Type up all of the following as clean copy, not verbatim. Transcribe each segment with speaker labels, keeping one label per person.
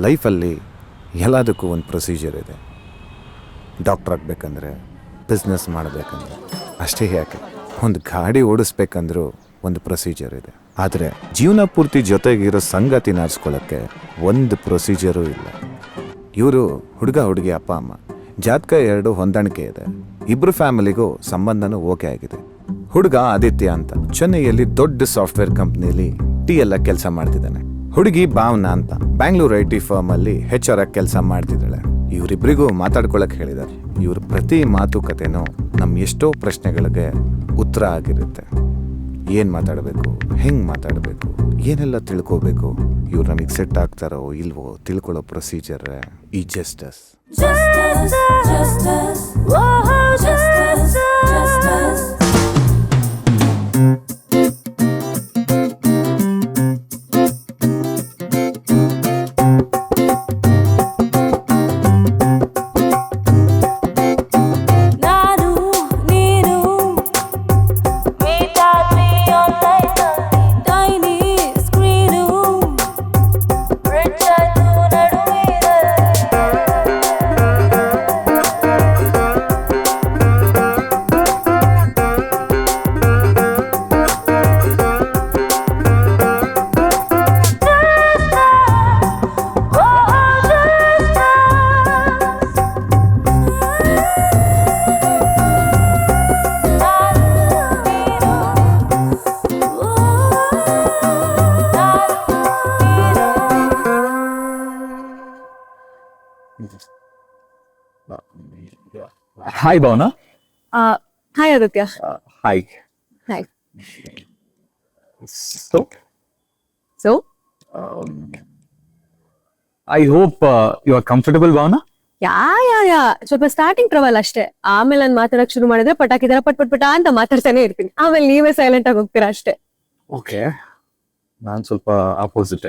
Speaker 1: ಲೈಫಲ್ಲಿ ಎಲ್ಲದಕ್ಕೂ ಒಂದು ಪ್ರೊಸೀಜರ್ ಇದೆ. ಡಾಕ್ಟರ್ ಆಗಬೇಕಂದ್ರೆ, ಬಿಸ್ನೆಸ್ ಮಾಡಬೇಕಂದ್ರೆ, ಅಷ್ಟೇ ಯಾಕೆ ಒಂದು ಗಾಡಿ ಓಡಿಸ್ಬೇಕಂದ್ರೂ ಒಂದು ಪ್ರೊಸೀಜರ್ ಇದೆ. ಆದರೆ ಜೀವನ ಪೂರ್ತಿ ಜೊತೆಗಿರೋ ಸಂಗತಿ ನಡೆಸ್ಕೊಳ್ಳೋಕ್ಕೆ ಒಂದು ಪ್ರೊಸೀಜರೂ ಇಲ್ಲ. ಇವರು ಹುಡುಗ ಹುಡುಗಿ ಅಪ್ಪ ಅಮ್ಮ, ಜಾತಕ 2 ಹೊಂದಾಣಿಕೆ ಇದೆ. ಇಬ್ಬರು ಫ್ಯಾಮಿಲಿಗೂ ಸಂಬಂಧನೂ ಓಕೆ ಆಗಿದೆ. ಹುಡುಗ ಆದಿತ್ಯ ಅಂತ ಚೆನ್ನೈಯಲ್ಲಿ ದೊಡ್ಡ ಸಾಫ್ಟ್ವೇರ್ ಕಂಪ್ನಿಯಲ್ಲಿ ಎಲ್ಲ ಕೆಲಸ ಮಾಡ್ತಿದ್ದಾನೆ. ಹುಡುಗಿ ಭಾವನಾ ಅಂತ ಬ್ಯಾಂಗ್ಳೂರ್ IT ಫರ್ಮ್ ಅಲ್ಲಿ HR ಆಗಿ ಕೆಲಸ ಮಾಡ್ತಿದ್ದಾಳೆ. ಇವರಿಬ್ಬರಿಗೂ ಮಾತಾಡ್ಕೊಳಕ್ ಹೇಳಿದ್ದಾರೆ. ಇವ್ರ ಪ್ರತಿ ಮಾತುಕತೆನೂ ನಮ್ಮ ಎಷ್ಟೋ ಪ್ರಶ್ನೆಗಳಿಗೆ ಉತ್ತರ ಆಗಿರುತ್ತೆ. ಏನ್ ಮಾತಾಡಬೇಕು, ಹೆಂಗ್ ಮಾತಾಡಬೇಕು, ಏನೆಲ್ಲ ತಿಳ್ಕೋಬೇಕು, ಇವ್ರು ನಮಗೆ ಸೆಟ್ ಆಗ್ತಾರೋ ಇಲ್ವೋ ತಿಳ್ಕೊಳ್ಳೋ ಪ್ರೊಸೀಜರ್ ಈ justice.
Speaker 2: Hi, Bhavna.
Speaker 3: Hi, Aditya.
Speaker 2: Hi.
Speaker 3: Hi.
Speaker 2: So, I hope you are comfortable, Bhavna.
Speaker 3: ಯಾ ಸ್ವಲ್ಪ ಸ್ಟಾರ್ಟಿಂಗ್ ಟ್ರಬಲ್ ಅಷ್ಟೇ. ಆಮೇಲೆ ನಾನು ಮಾತಾಡಕ್ ಶುರು ಮಾಡಿದ್ರೆ ಪಟಾಕಿ ತರ ಪಟ್ ಅಂತ ಮಾತಾಡ್ತಾನೆ ಇರ್ತೀನಿ. ಆಮೇಲೆ ನೀವೇ ಸೈಲೆಂಟ್ ಆಗಿ ಹೋಗ್ತೀರಾ ಅಷ್ಟೇ.
Speaker 2: Okay. ನಾನು ಸ್ವಲ್ಪ ಆಪೋಸಿಟ್.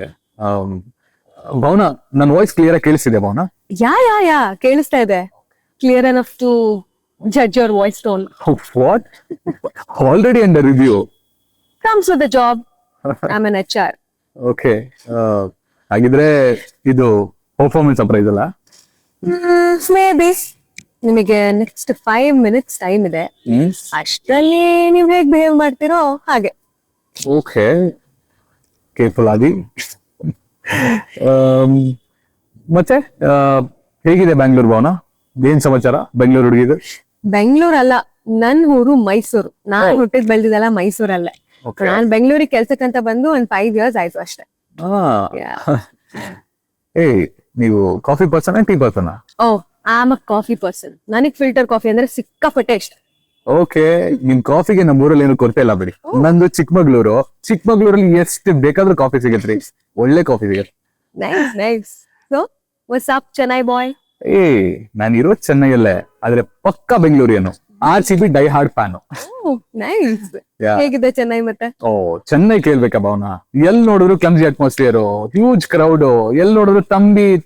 Speaker 2: ಭಾವನಾ, ನನ್ನ ವಾಯ್ಸ್ ಕ್ಲಿಯರ್ ಆಗಿ ಕೇಳಿಸ್ತಿದೆ ಭಾವನಾ?
Speaker 3: ಯಾ ಕೇಳಿಸ್ತಾ ಇದೆ. Clear enough to judge your voice tone.
Speaker 2: What? Already under review.
Speaker 3: Comes with the job. I'm an HR.
Speaker 2: Okay. ಹಾಗಿದ್ರೆ ಇದು ಪರ್ಫಾರ್ಮೆನ್ಸ್ ಸರ್ಪ್ರೈಸ್ ಅಲ್ಲ?
Speaker 3: Maybe. ನಿಮಗೆ ನೆಕ್ಸ್ಟ್ 5 minutes ಟೈಮ್ ಇದೆ. ಅಷ್ಟರಲ್ಲಿ ನೀವು ಹೇಗ್ ಬಿಹೇವ್ ಮಾಡ್ತೀರೋ ಹಾಗೆ.
Speaker 2: ಓಕೆ, ಕೇರ್ಫುಲ್ ಆಗಿ. ಮತ್ತೆ ಹೇಗಿದೆ ಬ್ಯಾಂಗ್ಳೂರ್ ಭಾವನಾ? ಏನ್ ಸಮಾಚಾರ ಬೆಂಗಳೂರು ಹುಡುಗಿದು?
Speaker 3: ಬೆಂಗಳೂರು ಅಲ್ಲ, ನನ್ ಊರು ಮೈಸೂರು. ನಾನ್ ಹುಟ್ಟಿದ್ ಬೆಳೆದಿದ್ದಲ್ಲ ಮೈಸೂರಲ್ಲೇ. ನಾನ್ ಬೆಂಗಳೂರಿಗೆ ಕೆಲ್ಸಕ್ಕಂತ ಬಂದು ಒಂದ್ 5 years ಆಯ್ತು ಅಷ್ಟೇ.
Speaker 2: ನೀವು coffee person tea person?
Speaker 3: I am a coffee person. ನನಗ್ ಫಿಲ್ಟರ್ ಕಾಫಿ ಅಂದ್ರೆ ಸಿಕ್ಕಾಪಟ್ಟೆ ಇಷ್ಟ.
Speaker 2: ಓಕೆ, ನಿಮ್ ಕಾಫಿಗೆ ನಮ್ಮ ಊರಲ್ಲಿ ಏನು ಕೊರತೆ ಇಲ್ಲ ಬಿಡಿ. ನಂದು ಚಿಕ್ಕಮಗಳೂರಲ್ಲಿ ಎಷ್ಟು ಬೇಕಾದ್ರೂ ಕಾಫಿ ಸಿಗತ್ರಿ, ಒಳ್ಳೆ ಕಾಫಿ ಸಿಗತ್ತೆ.
Speaker 3: Nice. So what's up Chennai boy?
Speaker 2: ನಾನು ಇರೋ ಚೆನ್ನೈಯಲ್ಲೇ, ಆದ್ರೆ ಪಕ್ಕ ಬೆಂಗಳೂರಿಯನು. RCB die hard fan.
Speaker 3: Nice. ಹೇಗಿದೆ ಚೆನ್ನೈ ಮತ್ತೆ?
Speaker 2: ಚೆನ್ನೈ ಕೇಳ್ಬೇಕಾ ಭಾವನಾ? ಎಲ್ ನೋಡಿದ್ರು ಕ್ಲಮ್ಸಿ ಅಟ್ಮಾಸ್ಫಿಯರ್, ಹ್ಯೂಜ್ ಕ್ರೌಡ್, ಎಲ್ ನೋಡಿದ್ರು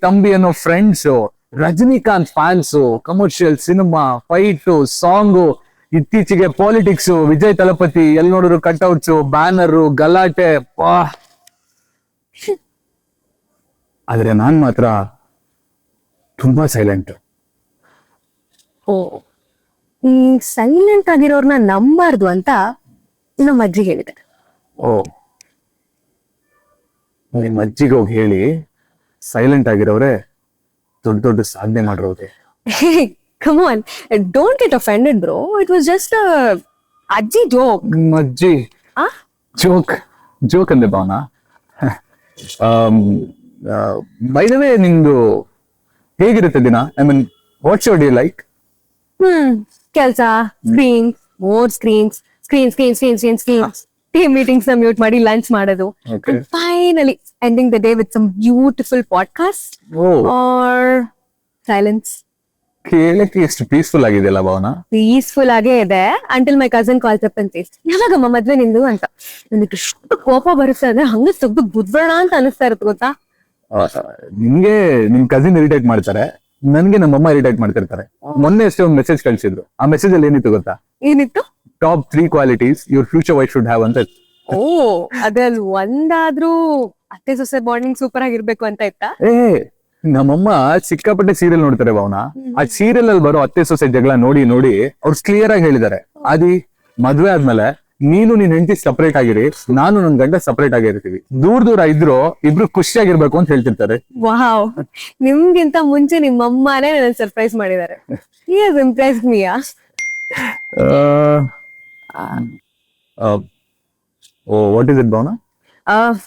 Speaker 2: ತಂಬಿ ಅನ್ನೋ friends, Rajinikanth fans, commercial cinema, fight, song, ಇತ್ತೀಚೆಗೆ ಪಾಲಿಟಿಕ್ಸ್, ವಿಜಯ್ ತಲಪತಿ, ಎಲ್ ನೋಡಿದ್ರು ಕಟ್ಔಟ್ಸ್, ಬ್ಯಾನರ್, ಗಲಾಟೆ. ಆದ್ರೆ ನಾನ್ ಮಾತ್ರ ತುಂಬಾ ಸೈಲೆಂಟ್.
Speaker 3: ಸೈಲೆಂಟ್ ಆಗಿರೋರ್ನ ನಂಬಾರ್ದು ಅಂತ ನಮ್ಮ ಅಜ್ಜಿ ಹೇಳಿದ್ದಾರೆ.
Speaker 2: ನಿಮ್ ಅಜ್ಜಿಗೆ ಹೋಗಿ ಹೇಳಿ, ಸೈಲೆಂಟ್ ಆಗಿರೋರೆ ದೊಡ್ಡ ಸಾಧನೆ ಮಾಡಿರೋದೆ.
Speaker 3: Come on, don't get offended, bro. It was just a ajji joke.
Speaker 2: Ajji. Joke ande Bhavana. By the way, ನಿಮ್ದು ಹೇಗಿರುತ್ತೆ ದಿನ? I mean, what's your day like?
Speaker 3: ಕೆಲಸ, screens. Team meetings na mute ಮಾಡಿ lunch ಮಾಡೋದು. And finally ending the day with some beautiful podcast or silence.
Speaker 2: ಕೇಳಕ್ಕೆ ಎಷ್ಟು peaceful ಆಗಿದೆ ಅಲ್ಲ ಭಾವನಾ?
Speaker 3: ಪೀಸ್ಫುಲ್ ಆಗೇ ಇದೆ until my cousin calls up and says, ಯಾವಾಗಮ್ಮ ಮದ್ವೆ ನಿಂದು ಅಂತ. ನನಗೆ ಎಷ್ಟು ಕೋಪ ಬರುತ್ತೆ ಅಂದ್ರೆ ಹಂಗೆ ತೆಗ್ದು ಬುದ್ಬೇಡ ಅಂತ ಅನಿಸ್ತಾ ಇರುತ್ತೆ ಗೊತ್ತಾ?
Speaker 2: ನಿಮ್ಗೆ ನಿಮ್ ಕಸಿನ್ ಇರಿಟೇಟ್ ಮಾಡ್ತಾರೆ, ನನ್ಗೆ ನಮ್ಮಮ್ಮ ಇರಿಟೇಟ್ ಮಾಡ್ತಿರ್ತಾರೆ. ಮೊನ್ನೆ ಅಷ್ಟೇ ಒಂದು ಮೆಸೇಜ್ ಕಳ್ಸಿದ್ರು. ಆ ಮೆಸೇಜ್ ಅಲ್ಲಿ ಏನಿತ್ತು ಗೊತ್ತಾ?
Speaker 3: ಏನಿತ್ತು?
Speaker 2: Top 3 qualities your future wife should have ಅಂತ.
Speaker 3: ಅದ್ರಲ್ಲಿ ಒಂದಾದ್ರೂ ಅತ್ತೆ ಸೊಸೆ ಬಾಂಡಿಂಗ್ ಸೂಪರ್ ಆಗಿರ್ಬೇಕು ಅಂತ ಇತ್ತಾ?
Speaker 2: ನಮ್ಮಮ್ಮ ಸಿಕ್ಕಾಪಟ್ಟೆ ಸೀರಿಯಲ್ ನೋಡ್ತಾರೆ ಭಾವನ. ಆ ಸೀರಿಯಲ್ ಅಲ್ಲಿ ಬರೋ ಅತ್ತೆ ಸೊಸೆ ಜಗಳ ನೋಡಿ ನೋಡಿ ಅವ್ರು ಕ್ಲಿಯರ್ ಆಗಿ ಹೇಳಿದ್ದಾರೆ, ಆದಿ ಮದ್ವೆ ಆದ್ಮೇಲೆ ನೀನು ನಿನ್ ಹೆಂಡತಿ ಸಪರೇಟ್ ಆಗಿರಿ, ನಾನು ನನ್ ಗಂಡ ಸಪರೇಟ್ ಆಗಿರ್ತೀವಿ, ದೂರ ದೂರ ಇದ್ರು ಇಬ್ರು ಖುಷಿಯಾಗಿರ್ಬೇಕು ಅಂತ ಹೇಳ್ತಿರ್ತಾರೆ.
Speaker 3: ವಾವ್, ನಿಮ್ಗಿಂತ ಮುಂಚೆ ನಿಮ್ಮ ಅಮ್ಮನೇ ನನ್ನ ಸರ್ಪ್ರೈಸ್ ಮಾಡಿದ್ದಾರೆ. Impress me ya.
Speaker 2: What is it Bhavana?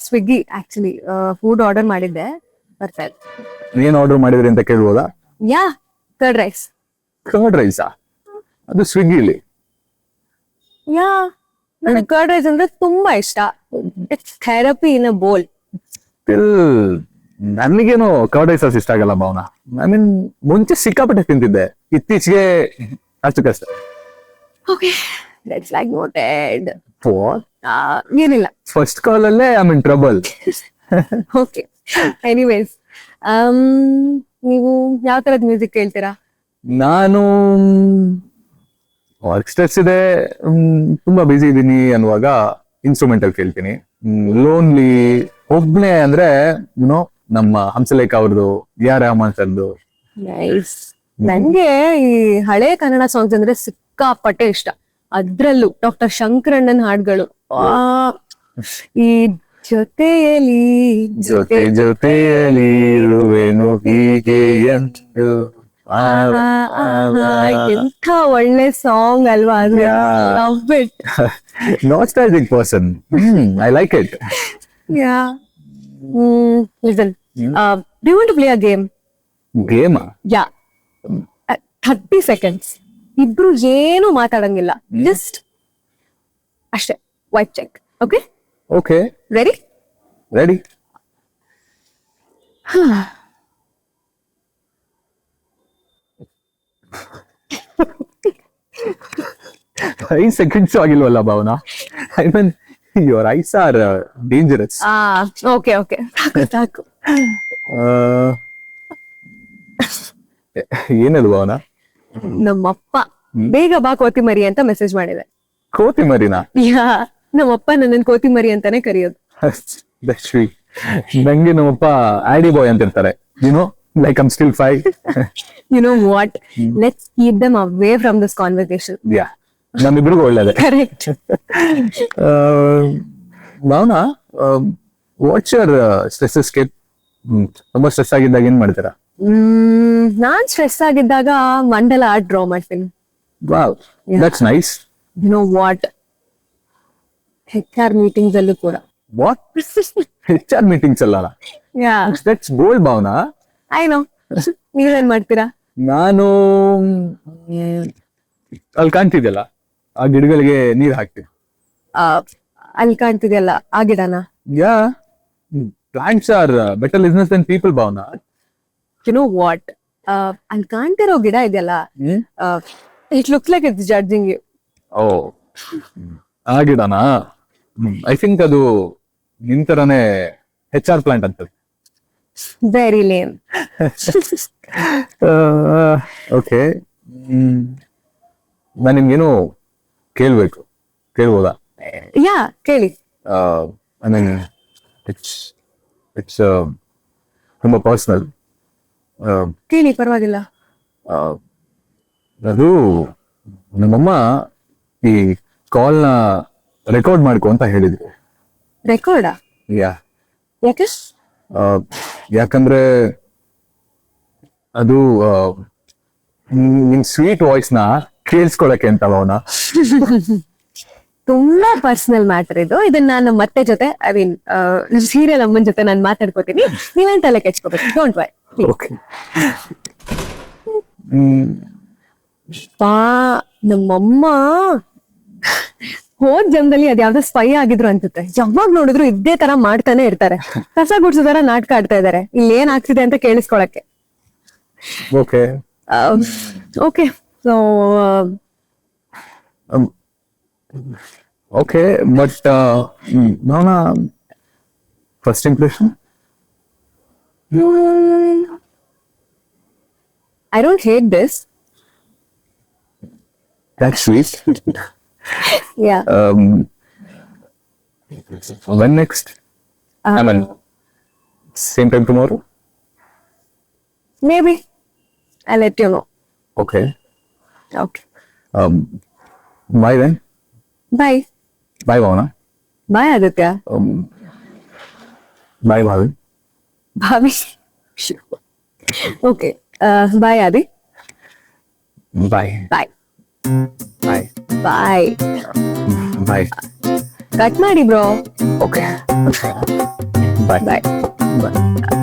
Speaker 3: Swiggy actually food order ಮಾಡಿದ್ದೆ, ಬರ್ತಾ ಇದೆ.
Speaker 2: ಏನ್ ಆರ್ಡರ್ ಮಾಡಿದ್ರಿ ಅಂತ ಕೇಳ್ಬೋದಾ?
Speaker 3: Yeah, curd rice.
Speaker 2: ಕರ್ಡ್ ರೈಸಾ? ಅದು ಸ್ವಿಗ್ಗಿಲಿ?
Speaker 3: ಯಾ, ನನಗೆ ಕರ್ಡ್ ರೈಸ್ ಅಂದ್ರೆ ತುಂಬಾ ಇಷ್ಟ. It's therapy in a bowl.
Speaker 2: ನನಗೇನು ಕರ್ಡ್ ರೈಸಸ್ ಇಷ್ಟ ಆಗಲ್ಲ ಭಾವನ. ಐ ಮೀನ್ ಮುಂಚೆ ಸಿಕ್ಕಾಪಟ್ಟೆ ತಿಂತಿದ್ದೆ, ಇತ್ತೀಚೆಗೆ ಅಷ್ಟು ಕಷ್ಟ.
Speaker 3: Okay, let's like noted.
Speaker 2: What?
Speaker 3: ಏನಿಲ್ಲ.
Speaker 2: ಫಸ್ಟ್ ಕಾಲ್ ಅಲ್ಲೇ I mean trouble.
Speaker 3: Okay, anyways, ನೀವು ಯಾವ ತರದ ಮ್ಯೂಸಿಕ್ ಕೇಳ್ತೀರಾ?
Speaker 2: ನಾನು ವರ್ಕ್ ಸ್ಟ್ರೆಸ್ ಇದೆ, ತುಂಬಾ ಬಿಸಿ ಇದೀನಿ ಅನ್ನುವಾಗ ಇನ್ಸ್ಟ್ರೂಮೆಂಟಲ್ ಕೇಳ್ತೀನಿ. ಲೋನ್ಲಿ ಒಬ್ನೇ ಅಂದ್ರೆ ನಮ್ಮ ಹಂಸಲೇಖ ಅವ್ರದ್ದು, ಆರ್ ರೆಹಮಾನ್ ಸರ್ದು.
Speaker 3: ನೈಸ್. ನನ್ಗೆ ಈ ಹಳೆ ಕನ್ನಡ ಸಾಂಗ್ಸ್ ಅಂದ್ರೆ ಸಿಕ್ಕಾಪಟ್ಟೆ ಇಷ್ಟ. ಅದ್ರಲ್ಲೂ ಡಾಕ್ಟರ್ ಶಂಕರಣ್ಣನ್ ಹಾಡ್ಗಳು. ಈ ಜೊತೆಯಲ್ಲಿ
Speaker 2: ಜೊತೆಯಲ್ಲಿ ಇರುವೆನು ಹೀಗೆ ಎಂದು.
Speaker 3: ಎಂಥ ಒಳ್ಳೆ ಸಾಂಗ್ ಅಲ್ವಾ ಅದು. Love it.
Speaker 2: Nostalgic person. I like it.
Speaker 3: Yeah. Listen, do you want to play a game?
Speaker 2: Game?
Speaker 3: Yeah, 30 seconds. ಇಬ್ರು ಏನು ಮಾತಾಡಂಗಿಲ್ಲ, ಜಸ್ಟ್ ಅಷ್ಟೇ. Vibe check. Okay?
Speaker 2: Okay,
Speaker 3: ready?
Speaker 2: Ready. 5 seconds ಆಗಿಲ್ವಲ್ಲ Bhavana? I mean your eyes are dangerous.
Speaker 3: Okay okay, ಸಾಕು.
Speaker 2: ಏನದು ಭಾವನಾ?
Speaker 3: ನಮ್ಮಪ್ಪ ಬೇಗ ಬಾ ಕೋತಿಮರಿ ಅಂತ ಮೆಸೇಜ್ ಮಾಡಿದೆ.
Speaker 2: ಕೋತಿಮರಿನಾ?
Speaker 3: ಯಾ, ನಮ್ಮಪ್ಪ ನನ್ನ ಕೋತಿಮರಿ ಅಂತಾನೆ ಕರೆಯೋದು.
Speaker 2: ನಂಗೆ ನಮ್ಮಪ್ಪ ಆಡಿ ಬಾಯ್ ಅಂತ ಇರ್ತಾರೆ. Like I'm still 5.
Speaker 3: You know what? Let's keep them away from this conversation.
Speaker 2: ಯಾ, ನಮ್ಮಿಬ್ರಿಗೂ ಒಳ್ಳೇದೆ.
Speaker 3: Correct.
Speaker 2: Bhavana, what's your stress escape? ತುಂಬಾ ಸ್ಟ್ರೆಸ್ ಆಗಿದ್ದಾಗ ಏನ್ ಮಾಡ್ತೀರಾ?
Speaker 3: ನಾನ್ ಸ್ಟ್ರೆಸ್ ಆಗಿದ್ದಾಗ ಮಂಡಲ ಆರ್ಟ್ ಡ್ರಾ ಮಾಡ್ತೀನಿ.
Speaker 2: Wow, that's nice.
Speaker 3: You know what? HR meetings ಅಲ್ಲೂ ಕೂಡ.
Speaker 2: ವಾಟ್? HR ಮೀಟಿಂಗ್ಸ್ ಅಲ್ಲ?
Speaker 3: Yeah,
Speaker 2: that's bold Bhavana.
Speaker 3: I know. ನೀವೇನ್ ಮಾಡ್ತೀರಾ?
Speaker 2: ನಾನು ಅಲ್ಲಿ ಕಾಣ್ತಿದ್ಯಲ್ಲ ಆ ಗಿಡಗಳಿಗೆ ನೀರ್ ಹಾಕ್ತೀನಿ.
Speaker 3: ಅಲ್ಲಿ ಕಾಣ್ತಿದ್ಯಲ್ಲ ಆ ಗಿಡನ?
Speaker 2: Yeah, plants are better listeners than people Bhavana.
Speaker 3: You know what? ಅಲ್ಲಿ ಕಾಣ್ತಿರೋ ಗಿಡ ಇದೆಯಲ್ಲ, it looks like it's judging you.
Speaker 2: ಓ, ಆ ಗಿಡನಾ? ಐ ಥಿಂಕ್ ಅದು ನಿಂತರನೇ HR ಪ್ಲಾಂಟ್ ಅಂತ.
Speaker 3: Very lame.
Speaker 2: ಓಕೆ, ನಾನು ನಿಮ್ಗೇನು ಕೇಳ್ಬೋದಾ?
Speaker 3: ಯಾ, ಕೇಳಿ.
Speaker 2: ಐ ಮೀನ್ ಇಟ್ಸ್ ತುಂಬಾ ಪರ್ಸನಲ್.
Speaker 3: ಕೇಳಿ, ಪರವಾಗಿಲ್ಲ.
Speaker 2: ಅದು ನಮ್ಮಮ್ಮ ಈ ಕಾಲ್ನ ರೆಕಾರ್ಡ್ ಮಾಡ್ಕೊ ಅಂತ ಹೇಳಿದ್ರು.
Speaker 3: ರೆಕಾರ್ಡಾ?
Speaker 2: ಯಾ.
Speaker 3: ಯಾಕೆ?
Speaker 2: ಯಾಕಂದ್ರೆ ಅದು ನಿನ್ ಸ್ವೀಟ್ ವಾಯ್ಸ್ ನ ಕೇಳಿಸ್ಕೊಳಕ್ಕೆ ಅಂತ ಭಾವನಾ.
Speaker 3: ತುಂಬಾ ಪರ್ಸನಲ್ ಮ್ಯಾಟರ್ ಇದು. ಇದನ್ನ ನಾನು ಮತ್ತೆ ಜೊತೆ ಐ ಮೀನ್ ಸೀರಿಯಲ್ ಅಮ್ಮನ ಜೊತೆ ನಾನು ಮಾತಾಡ್ಕೋತೀನಿ. ನೀವೇನ್ ತಲೆ ಕೆಚ್ಕೋಬೇಕು. Don't Y.
Speaker 2: ಓಕೆ.
Speaker 3: ನಮ್ಮಮ್ಮ ಹೋದ್ ಜನ್ಮದಲ್ಲಿ ಅದ್ಯಾವ್ದೋ ಸ್ಪೈ ಆಗಿದ್ರು ಅನ್ಸುತ್ತೆ. ಯಾವಾಗ ನೋಡಿದ್ರು ಇದೇ ತರ ಮಾಡ್ತಾನೆ ಇರ್ತಾರೆ. ಕಸ ಗುಡ್ಸೋ ತರ ನಾಟಕ ಆಡ್ತಾ ಇದಾರೆ. ಇಲ್ಲಿ ಏನ್ ಆಗ್ತಿದೆ ಅಂತ ಕೇಳಿಸ್ಕೊಳಕ್ಕೆ.
Speaker 2: Okay.
Speaker 3: Okay, so
Speaker 2: okay, but Bhavana, first impression?
Speaker 3: I don't hate this.
Speaker 2: That's sweet.
Speaker 3: Yeah.
Speaker 2: When next? I mean, same time tomorrow?
Speaker 3: Maybe. I'll let you know.
Speaker 2: Okay.
Speaker 3: Okay.
Speaker 2: Bye then.
Speaker 3: Bye.
Speaker 2: Bye, Bhavna.
Speaker 3: Bye, Aditya.
Speaker 2: Bye, Bhavi.
Speaker 3: Bhavi. Okay. Bye, Adi.
Speaker 2: Bye.
Speaker 3: Bye.
Speaker 2: Bye.
Speaker 3: Bye.
Speaker 2: Bye.
Speaker 3: Cut ಮಾಡಿ bro.
Speaker 2: Okay. Bye.
Speaker 3: Bye.
Speaker 2: Bye.